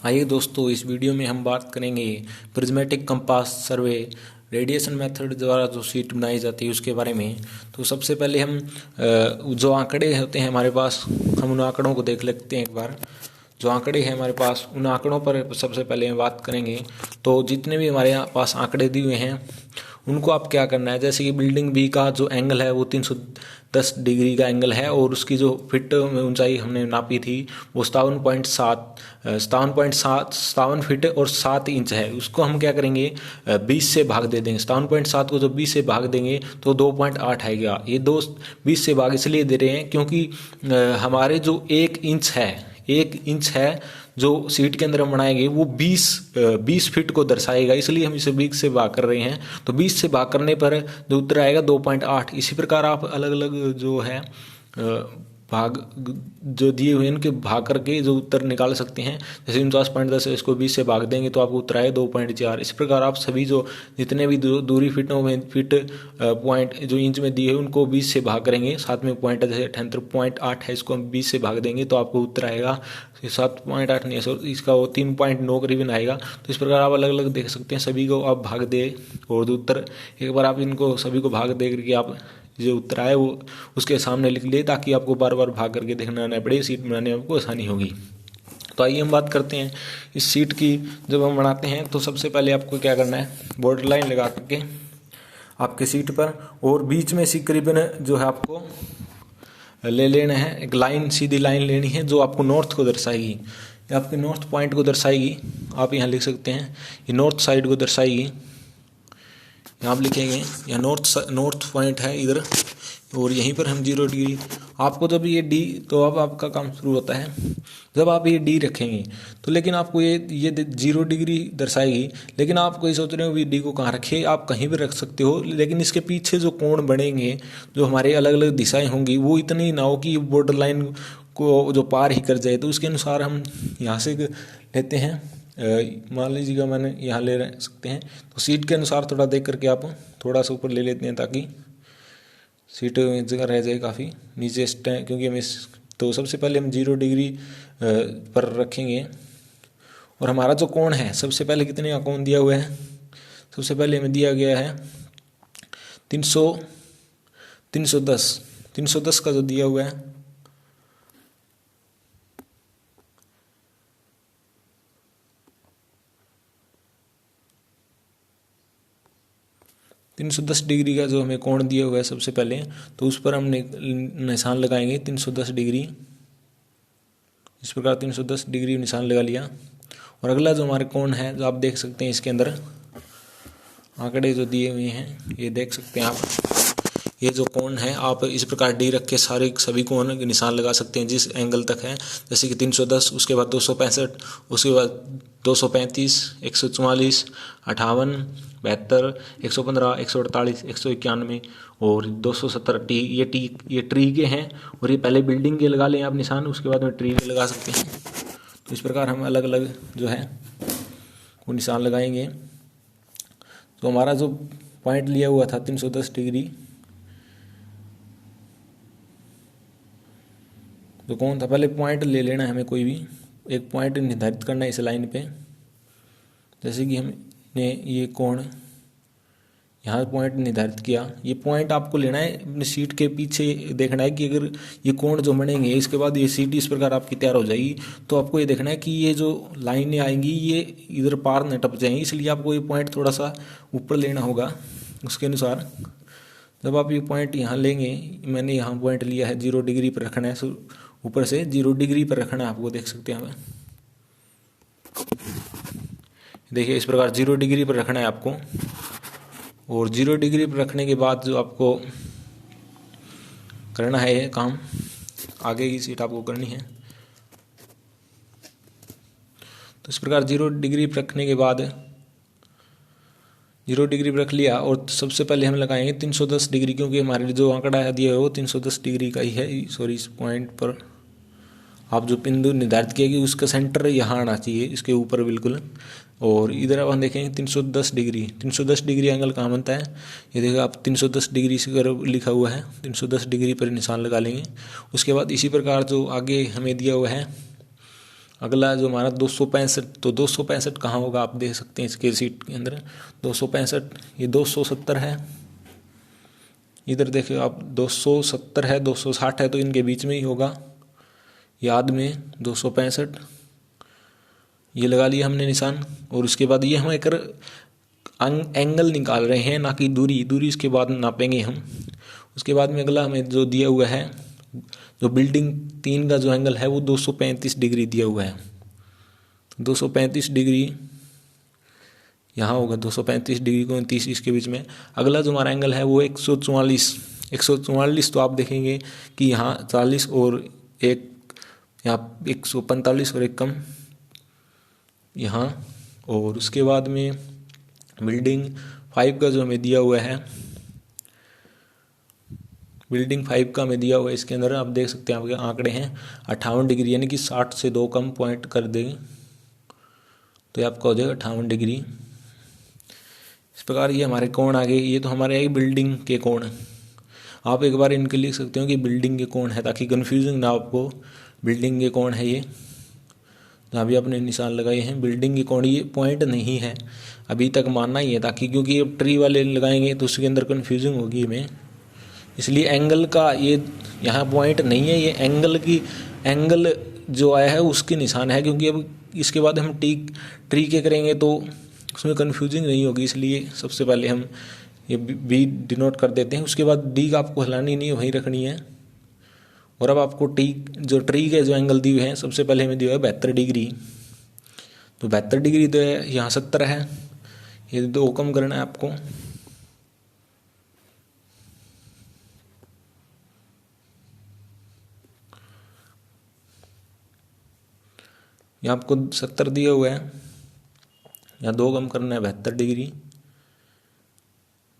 आइए दोस्तों, इस वीडियो में हम बात करेंगे प्रिज्मेटिक कंपास सर्वे रेडिएशन मेथड द्वारा जो शीट बनाई जाती है उसके बारे में। तो सबसे पहले हम जो आंकड़े होते हैं हमारे पास, हम उन आंकड़ों को देख लेते हैं एक बार। जो आंकड़े हैं हमारे पास, उन आंकड़ों पर सबसे पहले हम बात करेंगे। तो जितने भी हमारे पास आंकड़े दिए हुए हैं उनको आप क्या करना है, जैसे कि बिल्डिंग बी का जो एंगल है वो 310 डिग्री का एंगल है और उसकी जो फिट में ऊंचाई हमने नापी थी वो 57 फीट और 7 इंच है। उसको हम क्या करेंगे, 20 से भाग दे देंगे। 57.7 को जब 20 से भाग देंगे तो 2.8 आएगा। ये 20 से भाग इसलिए दे रहे हैं क्योंकि हमारे जो 1 इंच है जो सीट के अंदर हम बनाएंगे वो 20 फीट को दर्शाएगा, इसलिए हम इसे 20 से भाग कर रहे हैं। तो 20 से भाग करने पर जो उत्तर आएगा 2.8। इसी प्रकार आप अलग अलग जो है भाग जो दिए हुए हैं उनके भाग करके जो उत्तर निकाल सकते हैं। जैसे 49.10 है, इसको 20 से भाग देंगे तो आपको उत्तर आएगा 2.4। इस प्रकार आप सभी जो जितने भी दूरी फिटों में फिट पॉइंट जो इंच में दिए हैं उनको 20 से भाग करेंगे। साथ में पॉइंट जैसे 78.8 है, इसको हम 20 से भाग देंगे तो आपको उत्तर आएगा 7.8 नहीं है, इसका वो 3.9 करीबन आएगा। तो इस प्रकार आप अलग अलग देख सकते हैं, सभी को आप भाग दे और उत्तर एक बार आप इनको सभी को भाग दे करके आप जो उत्तर आए वो उसके सामने लिख ले, ताकि आपको बार बार भाग करके देखना ना पड़े, सीट बनाने में आपको आसानी होगी। तो आइए हम बात करते हैं इस सीट की। जब हम बनाते हैं तो सबसे पहले आपको क्या करना है, बॉर्डर लाइन लगा करके आपके सीट पर और बीच में से करीबन जो है आपको ले लेना है, एक लाइन, सीधी लाइन लेनी है जो आपको नॉर्थ को दर्शाएगी, आपके नॉर्थ पॉइंट को दर्शाएगी। आप यहाँ लिख सकते हैं ये नॉर्थ साइड को दर्शाएगी। यहाँ आप लिखेंगे यहाँ नॉर्थ पॉइंट है इधर और यहीं पर हम 0 डिग्री। आपको जब ये डी, तो अब आपका काम शुरू होता है जब आप ये डी रखेंगे तो, लेकिन आपको ये 0 डिग्री दर्शाएगी। लेकिन आप कोई सोच रहे हो भी डी को कहाँ रखे, आप कहीं भी रख सकते हो, लेकिन इसके पीछे जो कोण बनेंगे, जो हमारे अलग अलग दिशाएं होंगी, वो इतनी ना हो कि बॉर्डर लाइन को जो पार ही कर जाए। तो उसके अनुसार हम यहाँ से लेते हैं, मान लीजिएगा मैंने यहाँ ले सकते हैं। तो सीट के अनुसार थोड़ा देख करके आप थोड़ा सा ऊपर ले लेते हैं ताकि सीट जगह रह जाए काफ़ी नीचे स्टैंड, क्योंकि हम तो सबसे पहले हम 0 डिग्री पर रखेंगे। और हमारा जो कोण है, सबसे पहले कितने का कोण दिया हुआ है, सबसे पहले हमें दिया गया है 310 का जो दिया हुआ है, तीन सौ दस डिग्री का जो हमें कोण दिया हुआ है सबसे पहले, तो उस पर हम निशान लगाएंगे 310 डिग्री। इस प्रकार 310 डिग्री निशान लगा लिया। और अगला जो हमारे कोण है, जो आप देख सकते हैं इसके अंदर आंकड़े जो दिए हुए हैं, ये देख सकते हैं आप, ये जो कोण है आप इस प्रकार डी रख के सभी कोण के निशान लगा सकते हैं जिस एंगल तक है। जैसे कि 310, उसके बाद 265, उसके बाद 235, 144, 58, 72, 115, 148, 191 और 270 टी। ये ट्री के हैं और ये पहले बिल्डिंग के लगा लें आप निशान, उसके बाद में ट्री के लगा सकते हैं। तो इस प्रकार हम अलग अलग जो है वो निशान लगाएंगे। तो हमारा जो पॉइंट लिया हुआ था 310 डिग्री, तो कौन था, पहले पॉइंट ले लेना है हमें, कोई भी एक पॉइंट निर्धारित करना है इस लाइन पे। जैसे कि हमने ये कोण यहाँ पॉइंट निर्धारित किया, ये पॉइंट आपको लेना है अपनी सीट के पीछे, देखना है कि अगर ये कोण जो बनेंगे इसके बाद ये सीट इस प्रकार आपकी तैयार हो जाएगी। तो आपको ये देखना है कि ये जो लाइनें आएंगी ये इधर पार न टप जाएंगी, इसलिए आपको ये पॉइंट थोड़ा सा ऊपर लेना होगा। उसके अनुसार जब आप ये पॉइंट यहाँ लेंगे, मैंने यहाँ पॉइंट लिया है 0 डिग्री पर रखना है, ऊपर से 0 डिग्री पर रखना है आपको, देख सकते हैं हमें, देखिए इस प्रकार 0 डिग्री पर रखना है आपको। और 0 डिग्री पर रखने के बाद जो आपको करना है ये काम, आगे की सीट आपको करनी है। तो इस प्रकार 0 डिग्री पर रखने के बाद 0 डिग्री पर रख लिया और सबसे पहले हम लगाएंगे 310 डिग्री, क्योंकि हमारे जो आंकड़ा दिया है वो 310 डिग्री का ही है। सॉरी, इस पॉइंट पर आप जो बिंदु निर्धारित किया कि उसका सेंटर यहाँ आना चाहिए, इसके ऊपर बिल्कुल। और इधर अब हम देखेंगे 310 डिग्री एंगल कहाँ बनता है, ये देखो आप 310 डिग्री से लिखा हुआ है, 310 डिग्री पर निशान लगा लेंगे। उसके बाद इसी प्रकार जो आगे हमें दिया हुआ है अगला जो हमारा 265, तो 265 कहाँ होगा आप देख सकते हैं इसके सीट के अंदर 265, ये 270 है, इधर देखिए आप 270 है, 260 है, तो इनके बीच में ही होगा, याद में 265 ये लगा लिया हमने निशान। और उसके बाद ये हम एक एंगल निकाल रहे हैं, ना कि दूरी, दूरी इसके बाद नापेंगे हम। उसके बाद में अगला हमें जो दिया हुआ है, जो बिल्डिंग 3 का जो एंगल है वो 235 डिग्री दिया हुआ है, 235 डिग्री यहाँ होगा, 235 डिग्री को 30 इसके बीच में। अगला जो हमारा एंगल है वो 144, तो आप देखेंगे कि यहाँ 40 और एक यहाँ 145 और एक कम यहाँ। और उसके बाद में बिल्डिंग 5 का जो हमें दिया हुआ है, बिल्डिंग 5 का हमें दिया हुआ है, इसके अंदर आप देख सकते हैं आपके आंकड़े हैं 58 डिग्री, यानी कि 60 से 2 कम पॉइंट कर देंगे तो ये आपका हो जाएगा 58 डिग्री। इस प्रकार ये हमारे कोण आ गए। ये तो हमारे एक बिल्डिंग के कोण, आप एक बार इनके लिख सकते हो कि बिल्डिंग के कोण है, ताकि कन्फ्यूजिंग ना आपको। बिल्डिंग के कोण है ये, जहाँ भी आपने निशान लगाए हैं बिल्डिंग के कोण, ये पॉइंट नहीं है अभी तक मानना ही है, ताकि क्योंकि अब ट्री वाले लगाएंगे तो उसके अंदर कन्फ्यूजिंग होगी हमें, इसलिए एंगल का ये यहाँ पॉइंट नहीं है, ये एंगल जो आया है उसके निशान है। क्योंकि अब इसके बाद हम ट्री के करेंगे तो उसमें कन्फ्यूजिंग नहीं होगी, इसलिए सबसे पहले हम ये बी डिनोट कर देते हैं। उसके बाद डी का आपको हिलानी नहीं है, वहीं रखनी है। और अब आपको ट्री के जो एंगल दिए हैं, सबसे पहले हमें दिया है 72 डिग्री, तो 72 डिग्री तो यहाँ 70 है, ये 2 कम करना है आपको। यहाँ आपको 70 दिया हुआ है, यहाँ 2 कम करना है 72 डिग्री,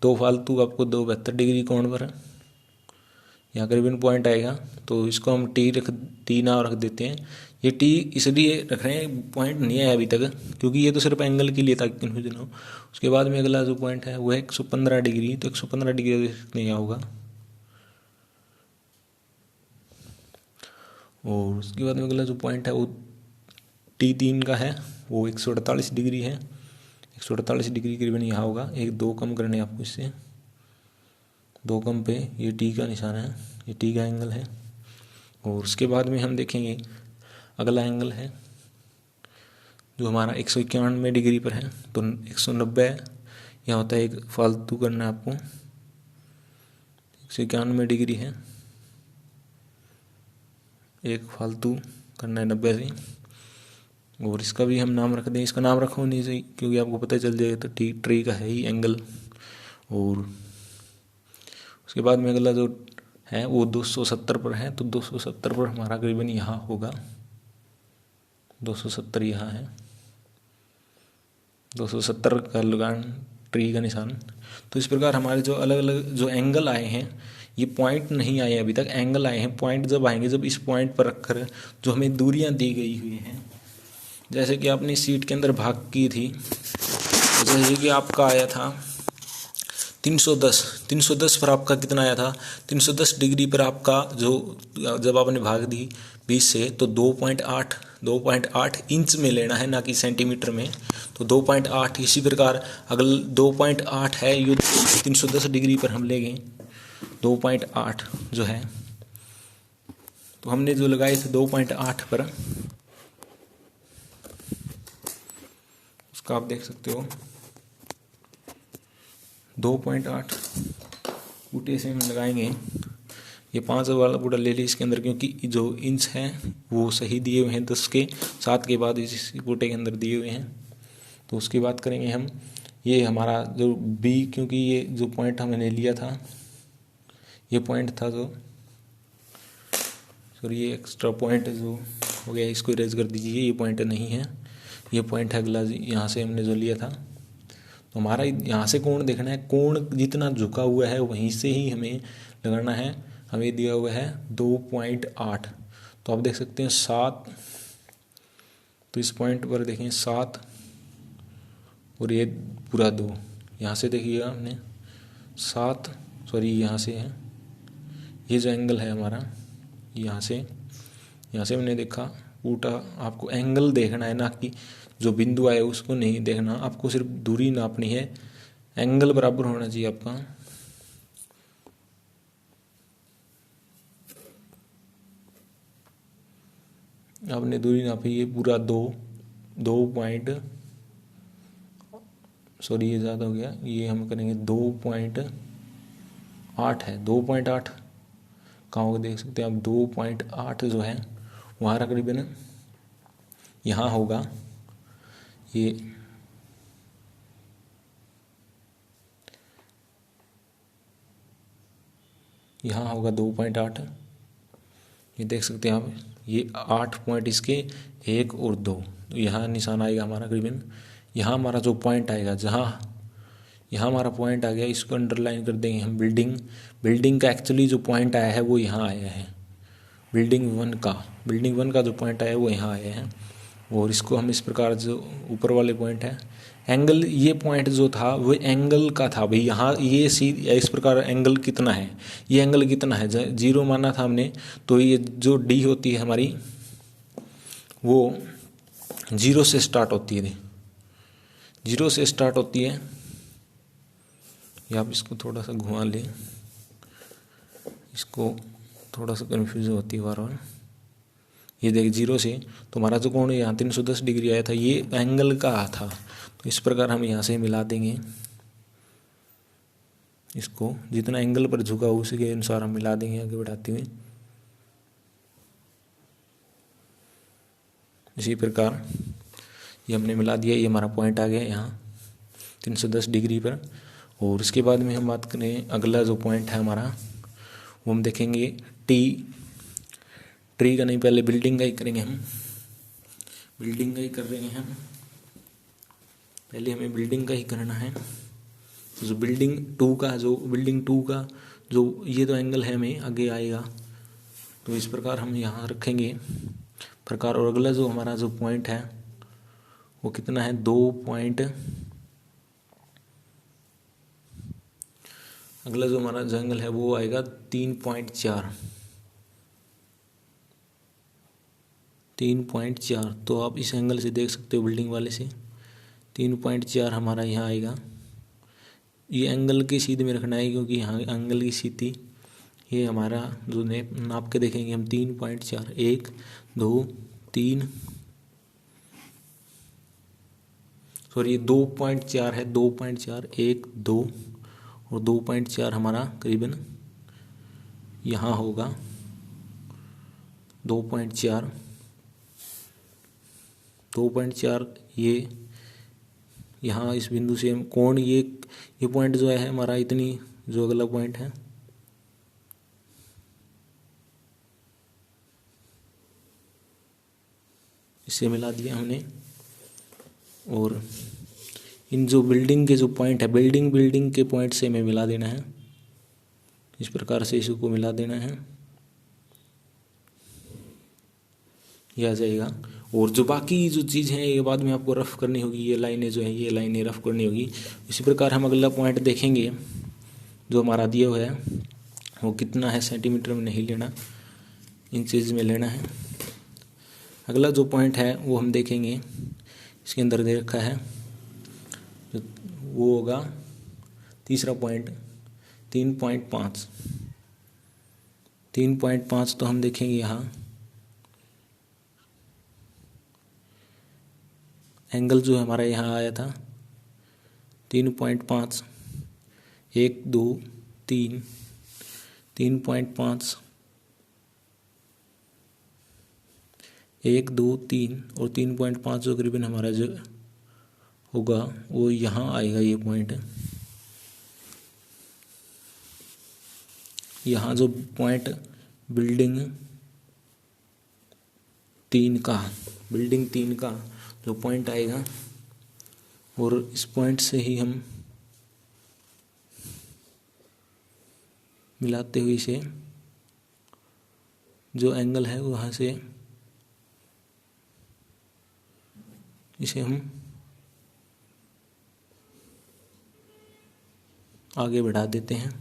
2 फालतू आपको 72 डिग्री कोण पर यहाँ करीबन पॉइंट आएगा। तो इसको हम टी ना रख देते हैं। ये टी इसलिए रख रहे हैं, पॉइंट नहीं है अभी तक, क्योंकि ये तो सिर्फ एंगल के लिए ताकि कन्फ्यूजन हो। उसके बाद में अगला जो पॉइंट है वो है 115 डिग्री, तो 115 डिग्री देखते हैं होगा। और उसके बाद में अगला जो पॉइंट है वो T3 का है, वो 148 डिग्री है, 148 डिग्री करीबन यहाँ होगा। 1-2 कम करने आपको इससे, 2 कम पे ये टी का निशान है, ये टी का एंगल है। और उसके बाद में हम देखेंगे अगला एंगल है जो हमारा 191 डिग्री पर है, तो 190 यहाँ होता है, एक फालतू करना है आपको, 191 डिग्री है, एक फालतू करना है 90 से। और इसका भी हम नाम रख दें, इसका नाम रखो नहीं सही, क्योंकि आपको पता चल जाएगा तो ट्री का है ही एंगल। और उसके बाद में अगला जो है वो 270 पर है, तो 270 पर हमारा करीबन यहाँ होगा, 270 यहाँ है, 270 का लगान ट्री का निशान। तो इस प्रकार हमारे जो अलग अलग जो एंगल आए हैं, ये पॉइंट नहीं आए अभी तक, एंगल आए हैं। पॉइंट जब आएंगे जब इस पॉइंट पर रखकर जो हमें दूरियां दी गई हुई हैं, जैसे कि आपने सीट के अंदर भाग की थी, जैसे कि आपका आया था 310 पर आपका कितना आया था, 310 डिग्री पर आपका जो जब आपने भाग दी 20 से, तो 2.8 इंच में लेना है, ना कि सेंटीमीटर में। तो 2.8, इसी प्रकार अगल 2.8 है, ये 310 डिग्री पर हम लेंगे 2.8 जो है, तो हमने जो लगाए थे 2.8 पर, उसका आप देख सकते हो 2.8 बूटे से हम लगाएंगे। ये 5 वाला बूटा ले ली इसके अंदर, क्योंकि जो इंच हैं वो सही दिए हुए हैं, 10 के 7 के बाद इस बूटे के अंदर दिए हुए हैं। तो उसकी बात करेंगे हम, ये हमारा जो बी, क्योंकि ये जो पॉइंट हमने लिया था, ये पॉइंट था जो, सॉरी ये एक्स्ट्रा पॉइंट जो हो गया, इसको इरेज कर दीजिए, ये पॉइंट नहीं है, ये पॉइंट है अगला यहाँ से हमने जो लिया था। तो हमारा यहाँ से कोण देखना है, कोण जितना झुका हुआ है वहीं से ही हमें लगाना है। हमें दिया हुआ है 2.8, तो आप देख सकते हैं 7, तो इस पॉइंट पर देखें 7 और ये पूरा 2, यहाँ से देखिएगा हमने 7, सॉरी यहाँ से है, ये जो एंगल है हमारा यहाँ से हमने देखा उल्टा आपको एंगल देखना है, ना कि जो बिंदु आए उसको नहीं देखना, आपको सिर्फ दूरी नापनी है, एंगल बराबर होना चाहिए आपका। आपने दूरी नापी, ये पूरा 2 ये ज़्यादा हो गया, ये हम करेंगे 2.8 है, 2.8 कहाँ होगा देख सकते हैं आप, 2.8 जो है वहाँ तकरीबन यहाँ होगा, ये यहाँ होगा 2.8, ये देख सकते हैं आप, ये 8 पॉइंट इसके 1 और 2, तो यहाँ निशान आएगा हमारा करीबन, यहाँ हमारा जो पॉइंट आएगा, जहाँ यहाँ हमारा पॉइंट आ गया, इसको अंडरलाइन कर देंगे हम। बिल्डिंग का एक्चुअली जो पॉइंट आया है वो यहाँ आया है, बिल्डिंग वन का जो पॉइंट आया है वो यहाँ आया है, और इसको हम इस प्रकार, जो ऊपर वाले पॉइंट है, एंगल, ये पॉइंट जो था वो एंगल का था भाई, यहाँ ये इस प्रकार एंगल कितना है, ये एंगल कितना है, 0 माना था हमने, तो ये जो डी होती है हमारी वो 0 से स्टार्ट होती है, 0 से स्टार्ट होती है, या आप इसको थोड़ा सा घुमा लें, इसको थोड़ा सा कन्फ्यूज होती है बार बार, ये देख 0 से, तो हमारा जो कोण यहाँ 310 डिग्री आया था ये एंगल का था, तो इस प्रकार हम यहाँ से मिला देंगे, इसको जितना एंगल पर झुका उसी के अनुसार हम मिला देंगे आगे बढ़ाते हुए। इसी प्रकार ये हमने मिला दिया, ये हमारा पॉइंट आ गया यहाँ 310 डिग्री पर। और इसके बाद में हम बात करें, अगला जो पॉइंट है हमारा वो हम देखेंगे ट्री का नहीं, पहले बिल्डिंग का ही करेंगे हम, बिल्डिंग का ही कर रहे हैं हम, पहले हमें बिल्डिंग का ही करना है। जो बिल्डिंग टू का जो ये तो एंगल है हमें आगे आएगा, तो इस प्रकार हम यहाँ रखेंगे प्रकार। और अगला जो हमारा जो पॉइंट है वो कितना है, अगला जो हमारा जो एंगल है वो आएगा 3.4। तो आप इस एंगल से देख सकते हो, बिल्डिंग वाले से 3.4 हमारा यहाँ आएगा। ये एंगल की सीध में रखना है, क्योंकि यहाँ एंगल की सीधी, ये हमारा जो नाप के देखेंगे हम 3.4, 1 2 3, सॉरी 2.4 है, 2.4 1 2 और 2.4 हमारा करीबन यहाँ होगा 2.4 ये यहाँ इस बिंदु से हम कोण, ये पॉइंट जो है हमारा, इतनी जो अगला पॉइंट है इसे मिला दिया हमने। और इन जो बिल्डिंग के जो पॉइंट है, बिल्डिंग के पॉइंट से हमें मिला देना है, इस प्रकार से इसको मिला देना है, ये आ जाएगा। और जो बाकी जो चीज़ है ये बाद में आपको रफ करनी होगी, ये लाइनें जो है ये लाइनें रफ करनी होगी। इसी प्रकार हम अगला पॉइंट देखेंगे, जो हमारा दिया हुआ है वो कितना है, सेंटीमीटर में नहीं लेना, इंचेज में लेना है। अगला जो पॉइंट है वो हम देखेंगे, इसके अंदर दे रखा है, वो होगा तीसरा पॉइंट 3.5। तो हम देखेंगे यहाँ एंगल जो हमारा यहाँ आया था 3.5, 1 2 3, 3.5 1 2 3 और 3.5 जो करीबन हमारा जो होगा वो यहाँ आएगा। ये पॉइंट यहाँ जो पॉइंट बिल्डिंग 3 का जो पॉइंट आएगा, और इस पॉइंट से ही हम मिलाते हुए इसे जो एंगल है वहाँ से इसे हम आगे बढ़ा देते हैं।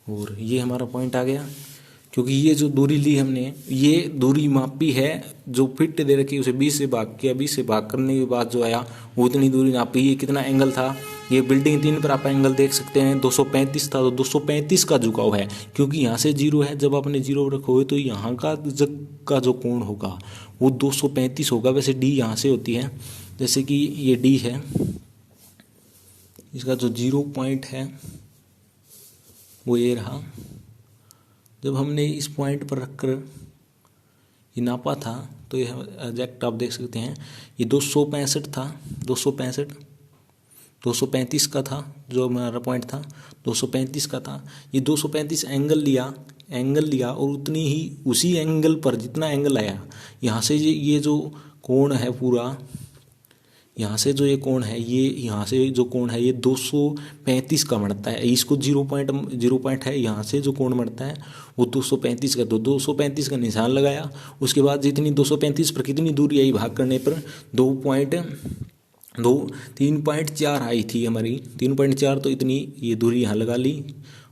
और ये हमारा पॉइंट आ गया। क्योंकि ये जो दूरी ली हमने, ये दूरी मापी है, जो फिट दे रखी है उसे 20 से भाग किया, 20 से भाग करने के बाद जो आया वो इतनी दूरी नापी। ये कितना एंगल था, ये बिल्डिंग 3 पर आप एंगल देख सकते हैं 235 था, तो 235 का झुकाव है, क्योंकि यहाँ से 0 है, जब आपने 0 रखोगे तो यहाँ का जो कोण होगा वो 235 होगा। वैसे डी यहाँ से होती है, जैसे कि ये डी है, इसका जो 0 पॉइंट है वो ये रहा। जब हमने इस पॉइंट पर रखकर ये नापा था तो ये एग्जैक्ट आप देख सकते हैं, ये 265 था, 235 का था, जो हमारा पॉइंट था 235 का था। ये 235 एंगल लिया और उतनी ही उसी एंगल पर जितना एंगल आया, यहाँ से ये जो कोण है पूरा, यहाँ से जो ये कोण है, ये यहाँ से जो कोण है ये 235 का बढ़ता है। इसको 0 पॉइंट है, यहाँ से जो कोण बढ़ता है वो 235 का, तो 235 का निशान लगाया। उसके बाद जितनी 235 पर कितनी दूरी आई भाग करने पर 3.4 आई थी हमारी, 3.4, तो इतनी ये दूरी यहाँ लगा ली,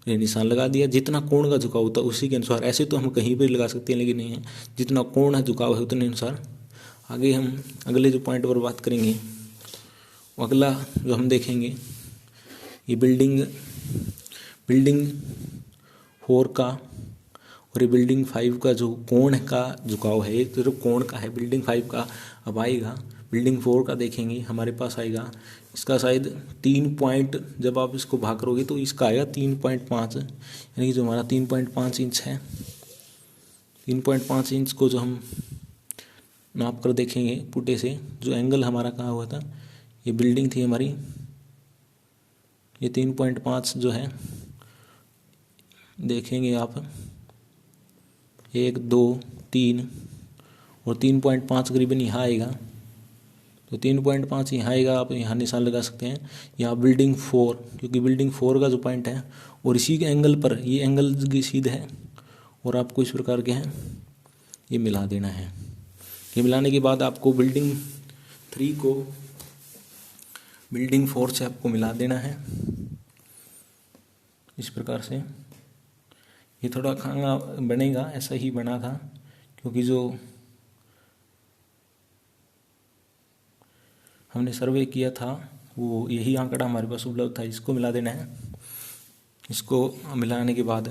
ये निशान लगा दिया। जितना कोण का झुकाव होता है उसी के अनुसार, ऐसे तो हम कहीं पर लगा सकते हैं लेकिन नहीं है, जितना कोण है झुकाव है उतने अनुसार। आगे हम अगले जो पॉइंट पर बात करेंगे, अगला जो हम देखेंगे, ये बिल्डिंग 4 का और ये बिल्डिंग 5 का जो कोण का झुकाव है, एक तो जो कोण का है बिल्डिंग 5 का अब आएगा, बिल्डिंग 4 का देखेंगे हमारे पास आएगा, इसका शायद 3 पॉइंट, जब आप इसको भाग करोगे तो इसका आएगा 3.5, यानी कि जो हमारा 3.5 इंच है, 3.5 इंच को जो हम नाप कर देखेंगे पुटे से, जो एंगल हमारा कहाँ हुआ था, ये बिल्डिंग थी हमारी, ये 3.5 जो है देखेंगे आप, 1 2 3 और 3.5 करीबन यहाँ आएगा, तो 3.5 यहाँ आएगा, आप यहाँ निशान लगा सकते हैं। यहाँ बिल्डिंग 4, क्योंकि बिल्डिंग 4 का जो पॉइंट है और इसी के एंगल पर, ये एंगल की सीध है और आपको इस प्रकार के हैं ये मिला देना है। ये मिलाने के बाद आपको बिल्डिंग 3 को बिल्डिंग 4 से आपको मिला देना है इस प्रकार से। ये थोड़ा खाना बनेगा, ऐसा ही बना था, क्योंकि जो हमने सर्वे किया था वो यही आंकड़ा हमारे पास उपलब्ध था, इसको मिला देना है। इसको मिलाने के बाद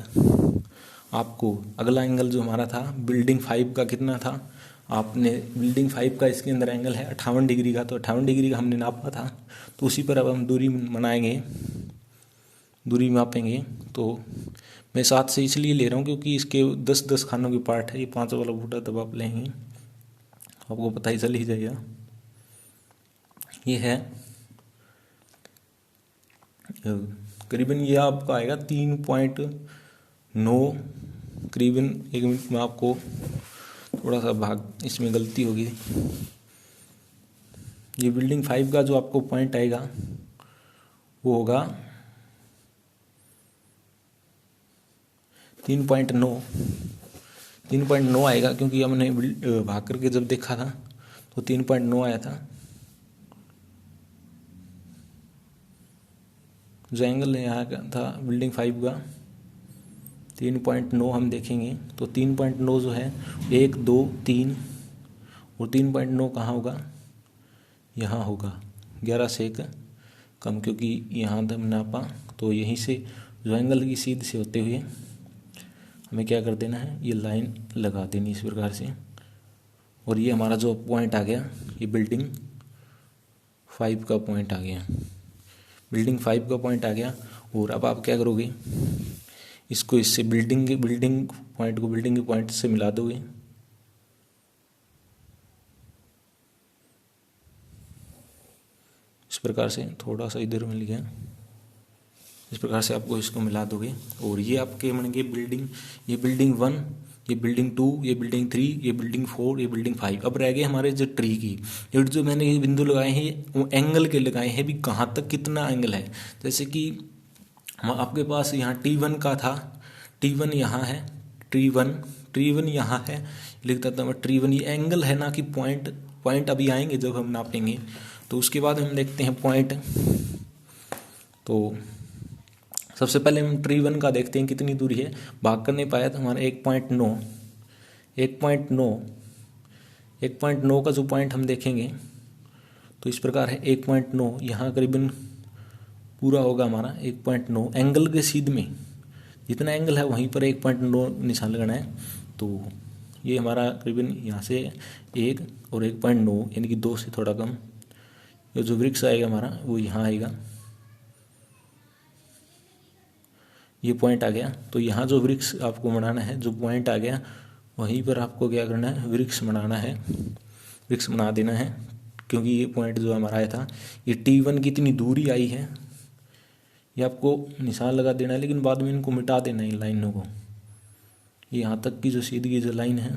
आपको अगला एंगल जो हमारा था बिल्डिंग 5 का कितना था, आपने बिल्डिंग 5 का इसके अंदर एंगल है 58 डिग्री का, तो 58 डिग्री का हमने नापा था, तो उसी पर अब हम दूरी बनाएंगे, दूरी मापेंगे। तो मैं 7 से इसलिए ले रहा हूँ क्योंकि इसके 10-10 खानों के पार्ट है, ये 5 वाला फुटा तब आप लेंगे आपको पता ही चल ही जाएगा। ये है करीबन, ये आपका आएगा 3.9 करीबन। 1 मिनट में आपको थोड़ा सा भाग इसमें गलती होगी। ये बिल्डिंग 5 का जो आपको पॉइंट आएगा वो होगा 3.9 आएगा, क्योंकि हमने भाग करके जब देखा था तो 3.9 आया था। जो एंगल यहाँ का था बिल्डिंग 5 का 3.9 हम देखेंगे, तो 3.9 जो है 1 2 3 और 3.9 कहाँ होगा, यहाँ होगा 11 से 1 कम, क्योंकि यहाँ हम नापा तो यहीं से जो एंगल की सीध से होते हुए हमें क्या कर देना है, ये लाइन लगा देनी इस प्रकार से। और ये हमारा जो पॉइंट आ गया, ये बिल्डिंग 5 का पॉइंट आ गया, बिल्डिंग 5 का पॉइंट आ गया। और अब आप क्या करोगे, इसको इससे बिल्डिंग पॉइंट को बिल्डिंग के पॉइंट से मिला दोगे। इस प्रकार से थोड़ा सा इधर मिल गया, इस प्रकार से आपको इसको मिला दोगे और ये आपके बनेंगे बिल्डिंग, ये बिल्डिंग 1, ये बिल्डिंग 2, ये बिल्डिंग 3, ये बिल्डिंग 4, ये बिल्डिंग 5। अब रह गए हमारे जो ट्री की, ये जो मैंने ये बिंदु लगाए हैं वो एंगल के लगाए हैं, भी कहाँ तक कितना एंगल है। जैसे कि आपके पास यहाँ T1 का था, T1 यहाँ है, T1 यहाँ है, लिख देता हूँ T1, ये एंगल है ना कि पॉइंट अभी आएंगे जब हम नापेंगे। तो उसके बाद हम देखते हैं पॉइंट, तो सबसे पहले हम ट्री 1 का देखते हैं कितनी दूरी है। भाग कर नहीं पाया तो हमारा 1.9 का जो पॉइंट हम देखेंगे तो इस प्रकार है 1.9। यहाँ करीबन पूरा होगा हमारा 1.9 एंगल के सीध में, जितना एंगल है वहीं पर 1.9 निशान लगाना है। तो ये हमारा करीबन यहाँ से 1 और 1.9 यानी कि 2 से थोड़ा कम। ये जो वृक्ष आएगा हमारा वो यहाँ आएगा, ये पॉइंट आ गया। तो यहाँ जो वृक्ष आपको बनाना है, जो पॉइंट आ गया वहीं पर आपको क्या करना है, वृक्ष बनाना है, वृक्ष बना देना है। क्योंकि ये पॉइंट जो हमारा आया था, ये T1 की इतनी दूरी आई है, ये आपको निशान लगा देना है, लेकिन बाद में इनको मिटा देना है इन लाइनों को। ये यहाँ तक की जो सीधी की जो लाइन है,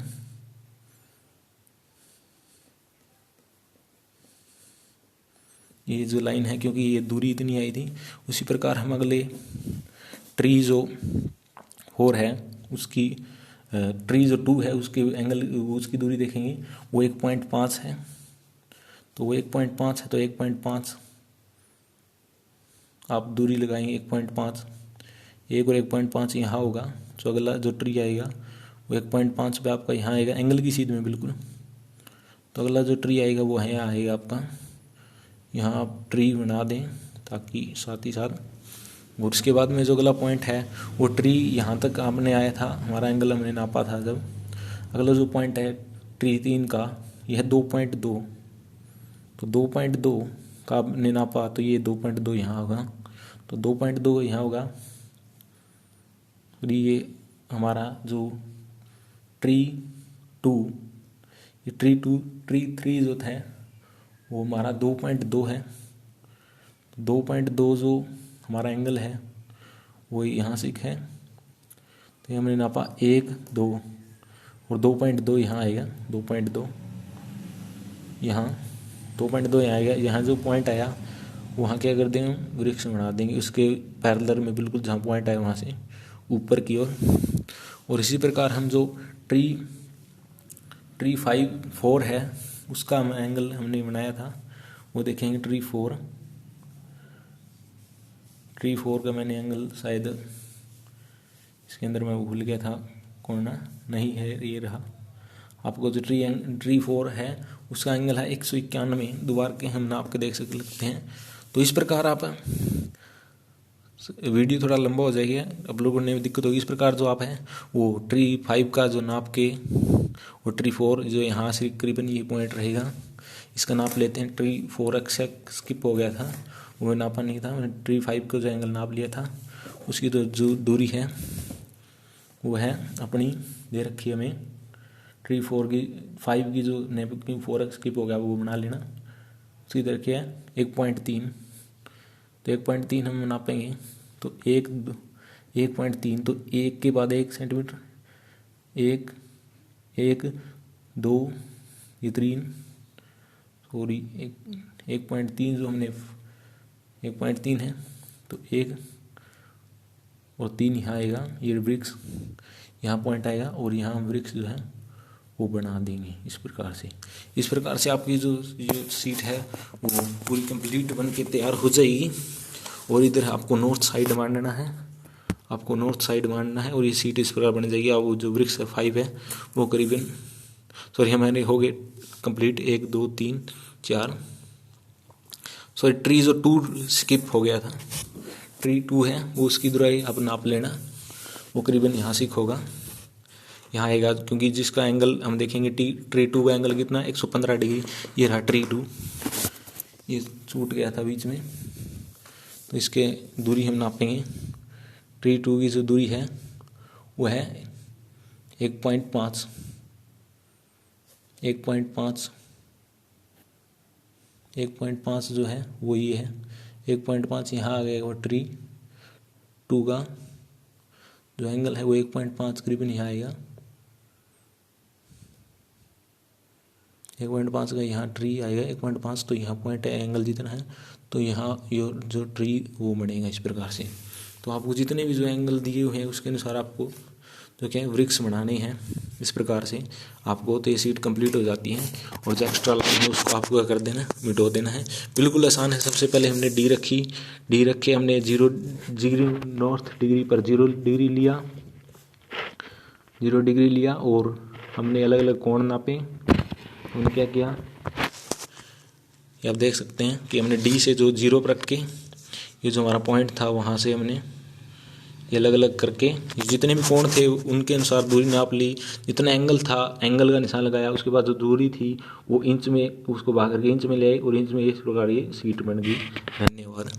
ये जो लाइन है, क्योंकि ये दूरी इतनी आई थी। उसी प्रकार हम अगले ट्री जो 4 है उसकी, ट्री जो 2 है उसके एंगल, उसकी दूरी देखेंगे, वो 1.5 है। तो वो 1.5 है, तो 1.5 आप दूरी लगाएंगे 1.5, 1 और 1.5 यहाँ होगा। तो अगला जो ट्री आएगा वो 1.5 पे आपका यहाँ आएगा एंगल की सीध में बिल्कुल। तो अगला जो ट्री आएगा वो यहाँ आएगा आपका, यहाँ आप ट्री बना दें ताकि साथ ही साथ। और उसके बाद में जो अगला पॉइंट है वो ट्री यहाँ तक आपने आया था, हमारा एंगल हमने नापा था जब। अगला जो पॉइंट है ट्री 3 का, यह 2.2। तो 2.2 का आपने नापा, तो ये 2.2 यहाँ होगा, तो 2.2 यहाँ होगा। और ये हमारा जो ट्री 2, ये ट्री 3 जो था वो हमारा 2.2 है। 2.2 जो हमारा एंगल है वो यहाँ से है। तो हमने नापा 1, 2 और 2.2 यहाँ आएगा, 2.2 यहाँ, 2.2 यहाँ आएगा। यहाँ जो पॉइंट आया वहाँ क्या कर देंगे, वृक्ष बना देंगे उसके पैरेलल में, बिल्कुल जहाँ पॉइंट आया वहाँ से ऊपर की ओर। और इसी प्रकार हम जो ट्री 4 है उसका हम एंगल हमने बनाया था वो देखेंगे। ट्री 4 का मैंने एंगल शायद इसके अंदर मैं भूल गया था, कोना नहीं है, ये रहा। आपको जो ट्री 4 है उसका एंगल है 191। दोबारा के हम नाप के देख सकते हैं। तो इस प्रकार आप, वीडियो थोड़ा लंबा हो जाएगा, अपलोड करने में दिक्कत होगी। इस प्रकार जो आप है वो ट्री 5 का जो नाप के, और ट्री 4 जो यहाँ से करीबन ये पॉइंट रहेगा, इसका नाप लेते हैं। ट्री 4 स्किप हो गया था, वो नापा नहीं था, मैंने ट्री 5 का जो एंगल नाप लिया था। उसकी तो जो दूरी है वो है अपनी दे रखी है हमें। ट्री 5 की जो नेप 4 स्किप हो गया वो बना लेना। उसकी दे रखी है 1.3। तो 1.3 हम नापेंगे, तो 1.3, तो 1 के बाद 1 सेंटीमीटर, 1, 2, ये 3, सॉरी 1.3 जो हमने 1.3 है, तो 1 और 3 यहाँ आएगा, ये वृक्ष यहाँ पॉइंट आएगा, और यहाँ वृक्ष जो है वो बना देंगे इस प्रकार से आपकी जो सीट है वो पूरी कंप्लीट बन के तैयार हो जाएगी। और इधर आपको नॉर्थ साइड मारना है, और ये सीट इस प्रकार बन जाएगी। अब जो वृक्ष 5 है वो करीबन, सॉरी हमारे हो गए कंप्लीट 1, 2, 3, 4, सॉरी ट्री जो 2 स्किप हो गया था, ट्री 2 है वो उसकी दूरी आप नाप लेना। वो करीबन यहाँ से होगा, यहाँ आएगा, क्योंकि जिसका एंगल हम देखेंगे ट्री 2 का एंगल कितना, 115 डिग्री। ये रहा ट्री 2, ये छूट गया था बीच में, तो इसके दूरी हम नापेंगे। ट्री 2 की जो दूरी है वो है 1.5 जो है वो ये है 1.5। यहाँ आ गया वो ट्री 2 का जो एंगल है वो 1.5 करीबन यहाँ आएगा। 1.5 का यहाँ ट्री आएगा 1.5, तो यहाँ पॉइंट है एंगल जितना है, तो यहाँ जो ट्री वो बनेगा इस प्रकार से। तो आपको जितने भी जो एंगल दिए हुए हैं उसके अनुसार आपको जो क्या है वृक्ष बनाने हैं। इस प्रकार से आपको तो ये सीट कंप्लीट हो जाती है और जो एक्स्ट्रा लाइन है उसको आपको क्या कर देना, मिटो देना है। बिल्कुल आसान है। सबसे पहले हमने डी रखी, डी रखे हमने 0 नॉर्थ डिग्री पर 0 डिग्री लिया, 0 डिग्री लिया और हमने अलग अलग कोण नापे। हमने क्या किया, ये आप देख सकते हैं कि हमने डी से जो 0 पर रख के ये जो हमारा पॉइंट था वहाँ से हमने ये अलग अलग करके जितने भी कोण थे उनके अनुसार दूरी नाप ली। जितना एंगल था एंगल का निशान लगाया। उसके बाद जो दूरी थी वो इंच में, उसको भाग करके इंच में ले आई और इंच में इस प्रकार ये सीट बन गई। धन्यवाद।